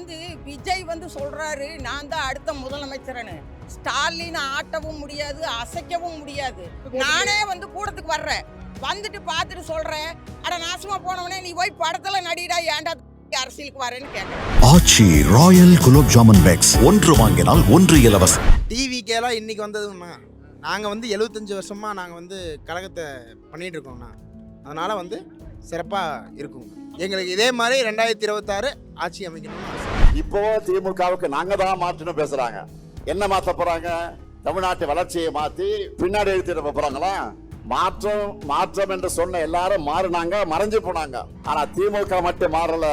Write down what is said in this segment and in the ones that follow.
வந்து விஜய் சொல்றாரு நான் தான் அடுத்த முதலமைச்சர்னு. ஸ்டாலின் ஆட்டவும் முடியாது, அசைக்கவும் முடியாது. நானே கூடத்துக்கு வர்றேன், வந்துட்டு பார்த்துட்டு சொல்றேன், அட நாசமா போனவனே நீ போய் படத்துல நடிடா, ஏன்டா அரசியலுக்கு வரேன்னு கேட்கிறேன். ஆச்சி ராயல் குலோப் ஜாமுன் பேக்ஸ் ஒன்று வாங்கினால் ஒன்று இலவசம். டிவிக்கெல்லாம் இன்னைக்கு வந்ததுன்னா நாங்கள் 75 வருஷமாக நாங்கள் கழகத்தை பண்ணிகிட்டு இருக்கோம்ண்ணா. அதனால் சிறப்பாக இருக்கும். எங்களுக்கு இதே மாதிரி 2026 ஆட்சி அமைக்கணும்னு ஆசை. இப்போ திமுகவுக்கு நாங்க தான் மாற்றணும் பேசுறாங்க. என்ன மாற்ற போறாங்க? தமிழ்நாட்டு வளர்ச்சியை மாத்தி பின்னாடி எழுத்திட போறாங்களா? மாற்றம் என்று சொன்ன எல்லாரும் மாறினாங்க, மறைஞ்சு போனாங்க. ஆனா திமுக மட்டும் மாறல.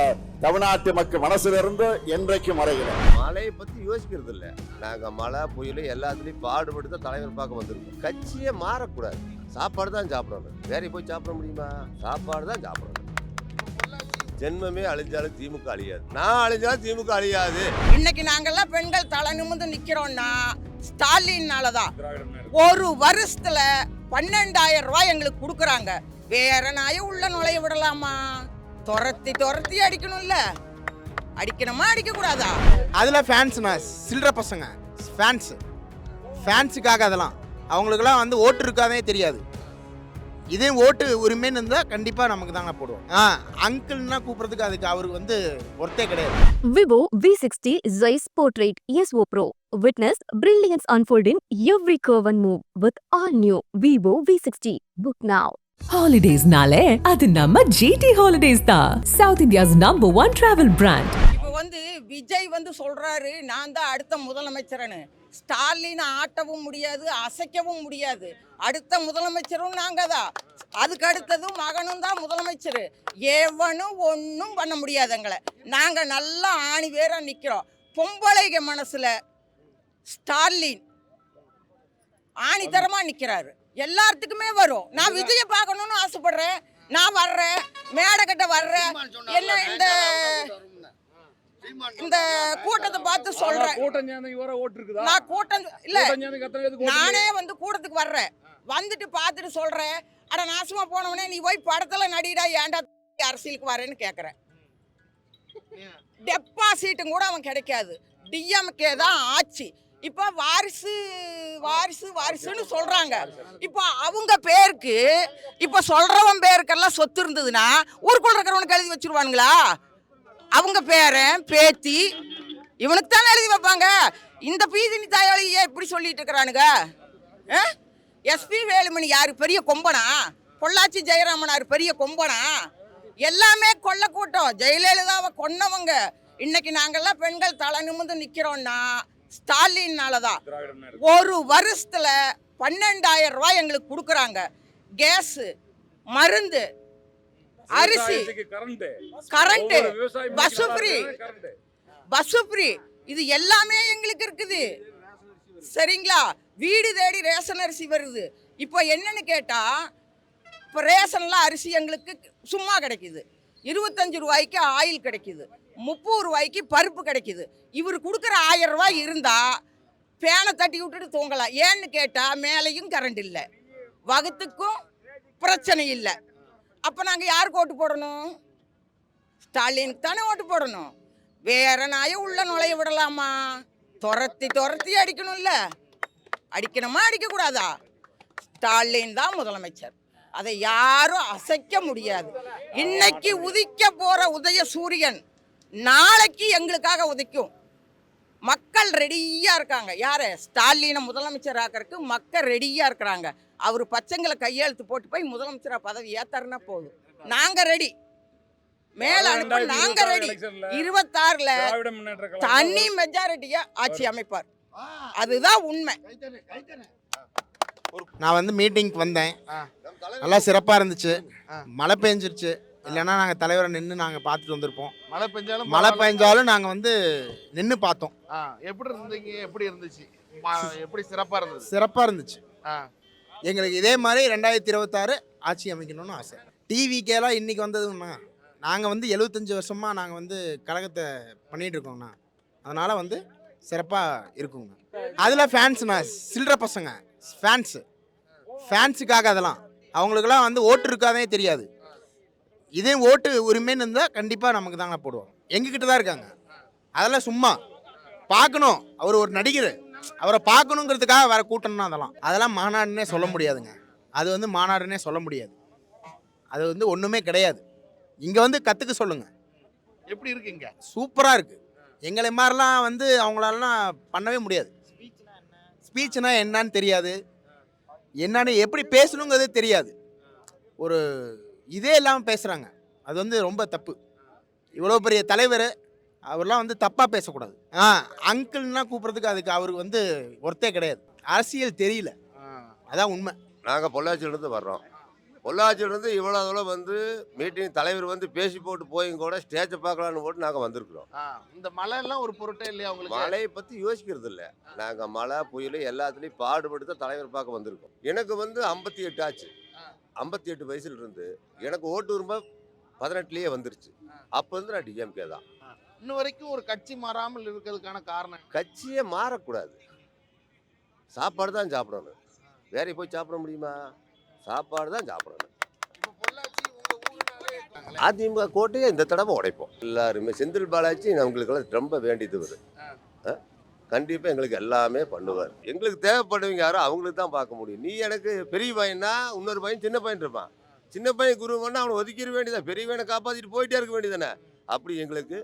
தமிழ்நாட்டு மக்கள் மனசுல இருந்து என்றைக்கும் மறையல. மழையை பத்தி யோசிக்கிறது இல்ல. நாங்க மழை புயல் எல்லாத்துலயும் பாடுபட்டு தான் தலைவர் பார்க்க வந்திருக்கோம். கட்சியே மாறக்கூடாது. சாப்பாடு தான் சாப்பிடணும். வேற போய் சாப்பிட முடியுமா? சாப்பாடு தான் சாப்பிடணும். ஜென்மமே அழிஞ்சாலும் திமுக அழியாது. நான் அழிஞ்சாலும் திமுக அழியாது. இன்னைக்கு நாங்கெல்லாம் பெண்கள் தலை நிமிர்ந்து நிக்கிறோம்னா ஸ்டாலின்னாலதான். ஒரு வருஷத்துல 12,000 ரூபாய் எங்களுக்கு கொடுக்குறாங்க. வேற நாய உள்ள நுழைய விடலாமா? துரத்தி அடிக்கணும்ல. அடிக்கணுமா அடிக்க கூடாதா? அதில் ஃபேன்ஸ்ண்ணா, சில்லற பசங்க ஃபேன்ஸுக்காக அதெல்லாம் அவங்களுக்கெல்லாம் ஓட்டு இருக்காதே தெரியாது. இதே ஓட்டு உரிமைன்னு இருந்தால் கண்டிப்பாக நமக்கு தாங்க போடுவோம். அங்கிள்னா கூப்பிட்றதுக்கு அதுக்கு அவருக்கு ஒர்த்தே கிடையாது. Vivo V60 Zeiss Portrait ESO Pro. Witness brilliance unfold in every curve and move with all new Vivo V60. Book now. Holidays-nale adu namma GT Holidays da, South India's #1 travel brand. இப்போ விஜய் சொல்றாரு நான் தான் அடுத்த முதலமைச்சர்னு. ஸ்டாலின் ஆட்டவும் முடியாது, அசைக்கவும் முடியாது. அடுத்த முதலமைச்சரும் நாங்க தான். அதுக்கு அடுத்தது மகனும் தான் முதலமைச்சர். எவனும் ஒன்றும் பண்ண முடியாது எங்களை. நாங்க நல்லா ஆணி வேற நிக்கிறோம். பொம்பளைங்க மனசுல ஸ்டாலின் ஆணித்தரமா நிக்கிறாரு. எல்லாத்துக்குமே வரும். நான் விஜய பார்க்கணும்னு ஆசைப்படுறேன். நான் வர்றேன், மேடை கட்ட வர்றேன். என்ன இந்த கூட்டத்தை பார்த்து சொல்றேன். நான் கூட்டம் இல்ல, நானே கூட்டத்துக்கு வர்றேன், வந்துட்டு பார்த்துட்டு சொல்றேன், அட நாசமா போனவனே நீ போய் படத்துல நடிடா, ஏன்டா அரசியலுக்கு வரேன்னு கேட்கறேன். டெபாசிட்டும் கூட அவன் கிடைக்காது. டிஎம்கே தான் ஆட்சி. இப்போ வாரிசுன்னு சொல்றாங்க. இப்போ அவங்க பேருக்கு, இப்போ சொல்றவன் பேருக்கெல்லாம் சொத்து இருந்ததுன்னா ஊருக்குள்ள இருக்கிறவனுக்கு எழுதி வச்சிருவானுங்களா? அவங்க பேரன் பேத்தி இவனுக்கு தானே எழுதி வைப்பாங்க. இந்த பீதினி தாயாளியே இப்படி சொல்லிட்டு இருக்கிறானுங்க. எஸ்பி வேலுமணி யாரு பெரிய கொம்பனா? பொள்ளாச்சி ஜெயராமனார் பெரிய கொம்பனா? எல்லாமே கொள்ள கூட்டம். ஜெயலலிதாவை கொன்னவங்க. இன்னைக்கு நாங்கெல்லாம் பெண்கள் தலை நிமிர்ந்து நிக்கிறோம்னா ஸ்டாலின்னாலதான். ஒரு வருஷத்துல 12,000 ரூபாய் எங்களுக்கு கொடுக்குறாங்க. கேஸ், மருந்து, அரிசி, கரண்ட், பஸ் ஃப்ரீ, இது எல்லாமே எங்களுக்கு இருக்குது. சரிங்களா? வீடு தேடி ரேஷன் அரிசி வருது. இப்போ என்னன்னு கேட்டா, இப்போ ரேஷன்ல அரிசி எங்களுக்கு சும்மா கிடைக்குது. 25 ரூபாய்க்கு ஆயில் கிடைக்குது, 30 ரூபாய்க்கு பருப்பு கிடைக்குது. இவர் கொடுக்குற 1000 ரூபாய் இருந்தா பேனை தட்டி விட்டுட்டு தூங்கலாம். ஏன்னு கேட்டா மேலையும் கரண்ட் இல்லை, வகுத்துக்கும் பிரச்சனை இல்லை. அப்போ நாங்கள் யாருக்கு ஓட்டு போடணும்? ஸ்டாலினுக்கு தானே ஓட்டு போடணும். வேற நாய உள்ள நுழைய விடலாமா? துரத்தி அடிக்கணும்ல. அடிக்கணுமா அடிக்க கூடாதா? ஸ்டாலின் தான் முதலமைச்சர். அதை யாரும் அசைக்க முடியாது. இன்னைக்கு உதிக்க போற உதய சூரியன் நாளைக்கு எங்களுக்காக உதிக்கும். மக்கள் ரெடியா இருக்காங்க. யாரு? ஸ்டாலினை முதலமைச்சர் ஆக்கிறதுக்கு மக்கள் ரெடியா இருக்கிறாங்க. அவர் பச்சைங்களை கையெழுத்து போட்டு போய் முதலமைச்சரா பதவி ஏத்தாருன்னா போதும். நாங்க ரெடி, மேல அனுப்ப நாங்க ரெடி. 26ல தனி மெஜாரிட்டியா ஆட்சி அமைப்பார். அதுதான் உண்மை. நான் மீட்டிங்க்கு வந்தேன், நல்லா சிறப்பாக இருந்துச்சு. மழை பெஞ்சிருச்சு, இல்லைன்னா நாங்கள் தலைவரை நின்று நாங்கள் பார்த்துட்டு வந்திருப்போம். மழை பெஞ்சாலும் நாங்கள் நின்று பார்த்தோம். எப்படி இருந்தீங்க? எப்படி இருந்துச்சு? எப்படி சிறப்பாக இருந்துச்சு. எங்களுக்கு இதே மாதிரி 2026 ஆட்சி அமைக்கணும்னு ஆசை. டிவிக்கெல்லாம் இன்னைக்கு வந்ததுன்னா நாங்கள் 75 வருஷமாக நாங்கள் கழகத்தை பண்ணிகிட்டு இருக்கோங்கண்ணா. அதனால் சிறப்பாக இருக்குங்க. அதில் ஃபேன்ஸ்ண்ணா, சில்லற பசங்க ஃபேன்ஸுக்காக அதெல்லாம் அவங்களுக்கெல்லாம் ஓட்டு இருக்காதே தெரியாது. இதே ஓட்டு உரிமைன்னு இருந்தால் கண்டிப்பாக நமக்கு தாங்க போடுவோம். எங்ககிட்ட தான் இருக்காங்க. அதெல்லாம் சும்மா பார்க்கணும். அவர் ஒரு நடிகர், அவரை பார்க்கணுங்கிறதுக்காக வேற கூட்டம்னா அதெல்லாம் மாநாடுன்னே சொல்ல முடியாதுங்க. அது வந்து மாநாடுன்னே சொல்ல முடியாது. அது வந்து ஒன்றுமே கிடையாது. இங்கே வந்து கற்றுக்க சொல்லுங்கள். எப்படி இருக்குங்க? சூப்பராக இருக்குது. எங்களை மாதிரிலாம் வந்து அவங்களாலாம் பண்ணவே முடியாது. ஸ்பீச்னா என்னன்னு தெரியாது, என்னன்னு எப்படி பேசணுங்கிறது தெரியாது. ஒரு இதே இல்லாமல் பேசுகிறாங்க. அது வந்து ரொம்ப தப்பு. இவ்வளோ பெரிய தலைவர் அவர்லாம் வந்து தப்பாக பேசக்கூடாது. அங்கிள்னா கூப்பிட்றதுக்கு அதுக்கு அவருக்கு வந்து ஒர்த்தே கிடையாது. அரசியல் தெரியல, அதான் உண்மை. நாங்கள் பொள்ளாச்சியிலேருந்து வர்றோம். பொள்ளாச்சியிலேருந்து இவ்வளோ தூரம் வந்து மீட்டிங் தலைவர் வந்து பேசி போட்டு போயும் கூட ஸ்டேஜை பார்க்கலான்னு போட்டு நாங்கள் வந்திருக்கிறோம். இந்த மழை எல்லாம் ஒரு பொருட்டே இல்லையா உங்களுக்கு? மழையை பற்றி யோசிக்கிறது இல்லை. நாங்கள் மழை புயல் எல்லாத்துலேயும் பாடுபட்டு தான் தலைவர் பார்க்க வந்திருக்கோம். எனக்கு வந்து 58 ஆச்சு. 58 வயசுல இருந்து எனக்கு ஓட்டு உரிமை 18லயே வந்துருச்சு. அப்போ வந்து நான் டிஎம்கே தான். இன்னும் வரைக்கும் ஒரு கட்சி மாறாமல் இருக்கிறதுக்கான காரணம்? கட்சியே மாறக்கூடாது. சாப்பாடு தான் சாப்பிடணும். வேற போய் சாப்பிட முடியுமா? சாப்பாடு தான் சாப்பிடணும். அதிமுக கோட்டையை இந்த தடவை உடைப்போம் எல்லாருமே. செந்தில் பாலாஜி நம்மளுக்கெல்லாம் ரொம்ப வேண்டியது வரும். கண்டிப்பாக எங்களுக்கு எல்லாமே பண்ணுவார். எங்களுக்கு தேவைப்படுவீங்க யாரோ அவங்களுக்கு தான் பார்க்க முடியும். நீ எனக்கு பெரிய பையனா, இன்னொரு பையன் சின்ன பையன் இருப்பான். சின்ன பையன் குருவன்னா அவனை ஒதுக்கிட வேண்டியதான். பெரிய பையனை காப்பாற்றிட்டு போயிட்டே இருக்க வேண்டியதானே. அப்படி எங்களுக்கு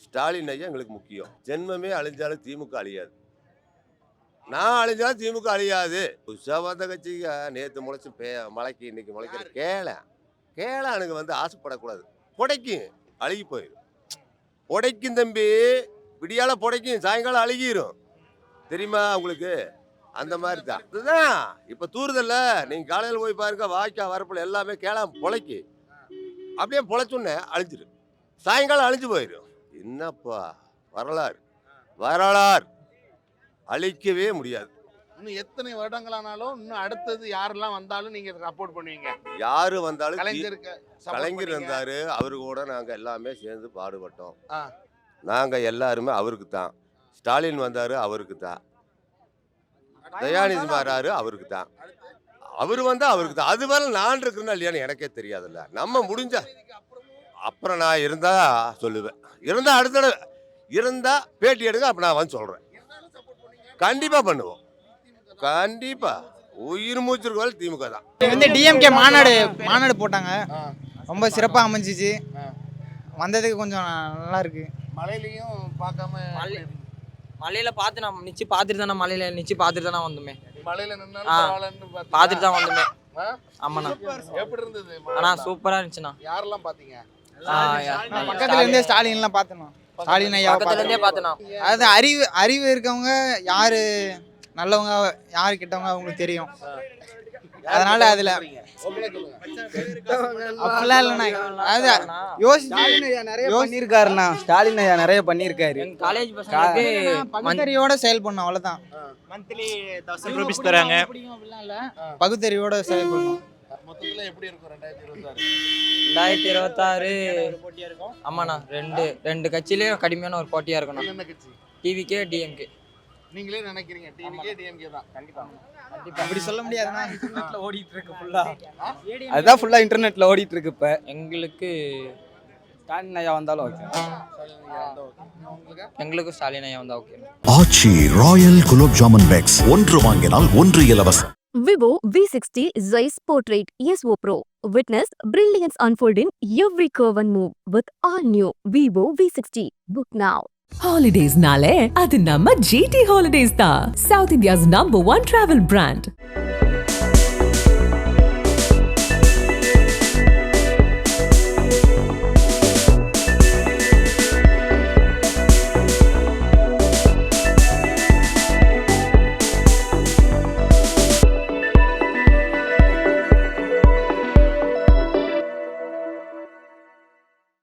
ஸ்டாலின் ஐயா எங்களுக்கு முக்கியம். ஜென்மமே அழிஞ்சாலும் திமுக அழியாது. நான் அழிஞ்சாலும் திமுக அழியாது. புதுசாக வந்த கட்சிக்கு நேற்று முளைச்சி மலைக்கு இன்னைக்கு முளைக்கிற கேளானுக்கு வந்து ஆசைப்படக்கூடாது. புடைக்கும், அழுகி போயிடும். புடைக்கும் தம்பி, விடியால புடைக்கும், சாயங்காலம் அழுகிரும். தெரியுமா உங்களுக்கு? அந்த மாதிரி தான் இதுதான் இப்போ தூறுதல்ல. நீங்கள் காலையில் போய் பாருங்க, வாய்க்கா வரப்பில் எல்லாமே கேளாம பொழைக்கி அப்படியே பொழைச்சோன்னே அழிஞ்சிரு. சாயங்காலம் அழிஞ்சு போயிடும். என்னப்பா வரலாறு, வரலாறு அழிக்கவே முடியாது. இன்னும் எத்தனை வருடங்களானாலும் இன்னும் அடுத்தது யாரெல்லாம் வந்தாலும் நீங்க சப்போர்ட் பண்ணுவீங்க? யாரு வந்தாலும் கலைஞர் இருந்தாரு, அவரு கூட நாங்க எல்லாமே சேர்ந்து பாடுபட்டோம். நாங்க எல்லாருமே அவருக்கு தான். ஸ்டாலின் வந்தாரு, அவருக்கு தான். தயாநிதி வராரு, அவருக்கு தான். அவரு வந்தா அவருக்கு தான். அது வரை நான் இருக்கிறேன்னா இல்லையான்னு எனக்கே தெரியாதுல்ல. நம்ம முடிஞ்ச அப்புறம் நான் இருந்தா சொல்லுவேன். இருந்தா அடுத்த இருந்தா பேட்டி எடுங்க, அப்ப நான் வந்து சொல்றேன். கண்டிப்பா பண்ணுவோம். கண்டிப்பா உயிர் மூச்சிருக்கோம் திமுக தான். வந்து டிஎம்கே மாநாடு போட்டாங்க, ரொம்ப சிறப்பாக அமைஞ்சிச்சு. வந்ததுக்கு கொஞ்சம் நல்லா இருக்கு. மழையிலையும் பார்க்காம மலையில பார்த்து நான் நிச்சு பார்த்துட்டு தானே மலையில நிச்சு பார்த்துட்டு தானே வந்தோமே. மழையில நின்னாலும் பார்த்துட்டு தான் வந்தோமே. ஆமாண்ணா. எப்படி இருந்தது? ஆனா சூப்பரா இருந்துச்சுண்ணா. யாரெல்லாம் பாத்தீங்க? பக்கத்துல இருந்தே ஸ்டாலின்லாம் பார்த்தோம். ஸ்டாலின் ஐயா பக்கத்துல இருந்தே பார்த்தோம். அது அறிவு இருக்கவங்க யாரு நல்லவங்க யாரு கிட்டவங்க அவங்களுக்கு தெரியும். அதனால அதுல அப்படிலாம் இல்லைண்ணா. அது பண்ணியிருக்காருண்ணா. ஸ்டாலின் ஐயா நிறைய பண்ணியிருக்காரு. காலேஜ் பசங்களுக்கு பகுத்தறிவோட செயல் பண்ணும், அவ்வளவுதான். மந்த்லி 1000 ரூபீஸ் தராங்க. பகுத்தறிவோட செயல் பண்ணும். மொத்தத்துல எப்படி இருக்கும் 2026? ஆமாண்ணா, ரெண்டு கட்சியிலயும் கடுமையான ஒரு போட்டியா இருக்கணும். என்ன கட்சி? TVK DMK. நீங்களே நினைக்கிறீங்க டிவிகே டிஎம்கே தான்? கண்டிப்பா அப்படி சொல்ல முடியாதுண்ணா. இன்டர்நெட்ல ஓடிட்டு இருக்கு ஃபுல்லா. அதுதான் ஃபுல்லா இன்டர்நெட்ல ஓடிட்டு இருக்கு. இப்ப எங்களுக்கு ஸ்டாலின் ஐயா வந்தாலும் ஓகே. எங்களுக்கு ஸ்டாலின் ஐயா வந்தா ஓகே. ஆச்சி ராயல் குலோப் ஜாமுன் பேக்ஸ், ஒன்று வாங்கினால் ஒன்று இலவசம். Vivo V60 Zeiss Portrait ESO Pro. Witness brilliance unfold in every curve and move with all new Vivo V60. Book now. Holidays nale adu namma GT Holidays da, South India's #1 travel brand.